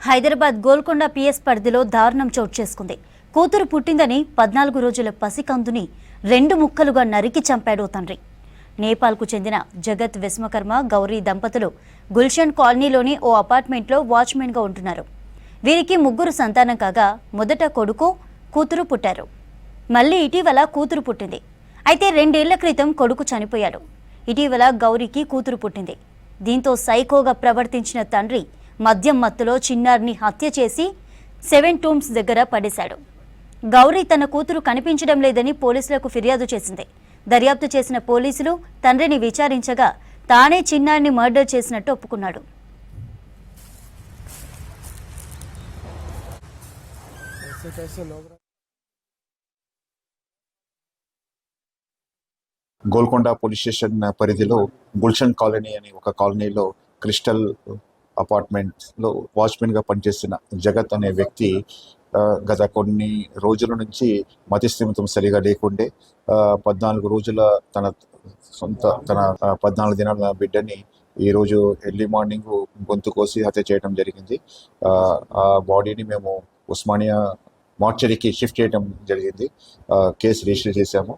Hyderabad Golconda PS పరిధిలో దారుణం చోటు చేసుకుంది. కూతురు పుట్టిందని 14 రోజుల పసికందుని 2 ముక్కలుగా నరికి చంపాడు తండ్రి. నేపాల్కు చెందిన జగత్ విశ్వకర్మ గౌరీ దంపతులు గుల్షన్ కాలనీలోని ఓ అపార్ట్మెంట్లో వాచ్మెన్గా ఉంటున్నారు. వీరికి 3 సంతానం కాగా మొదట కొడుకు కూతురు పుట్టారు. మళ్ళీ ఇటీవల కూతురు పుట్టింది. అయితే 2 ఏళ్ల క్రితం కొడుకు చనిపోయాడు. ఇటీవల గౌరీకి కూతురు పుట్టింది. దీంతో సైకోగా ప్రవర్తించిన తండ్రి మద్యం మత్తులో చిన్నారిని హత్య చేసి 7 టూమ్స్ దగ్గర పడేశాడు. గౌరీ తన కూతురు కనిపించడం లేదని పోలీసులకు ఫిర్యాదు చేసింది. దర్యాప్తు చేసిన పోలీసులు తండ్రిని విచారించగా తానే చిన్నారిని మర్డర్ చేసినట్టు ఒప్పుకున్నాడు. గోల్కొండ పోలీస్ స్టేషన్ పరిధిలో గుల్షన్ కాలనీ అనే ఒక కాలనీలో క్రిస్టల్ అపార్ట్మెంట్స్లో వాచ్మెన్గా పనిచేసిన జగత్ అనే వ్యక్తి గత కొన్ని రోజుల నుంచి మతిస్థిమితం సరిగా లేకుండే 14 రోజుల తన 14 దినాల బిడ్డని ఈరోజు ఎర్లీ మార్నింగ్ గొంతు కోసి హత్య చేయడం జరిగింది. ఆ బాడీని మేము ఉస్మానియా మార్చరీకి షిఫ్ట్ చేయడం జరిగింది. కేసు రిజిస్టర్ చేశాము.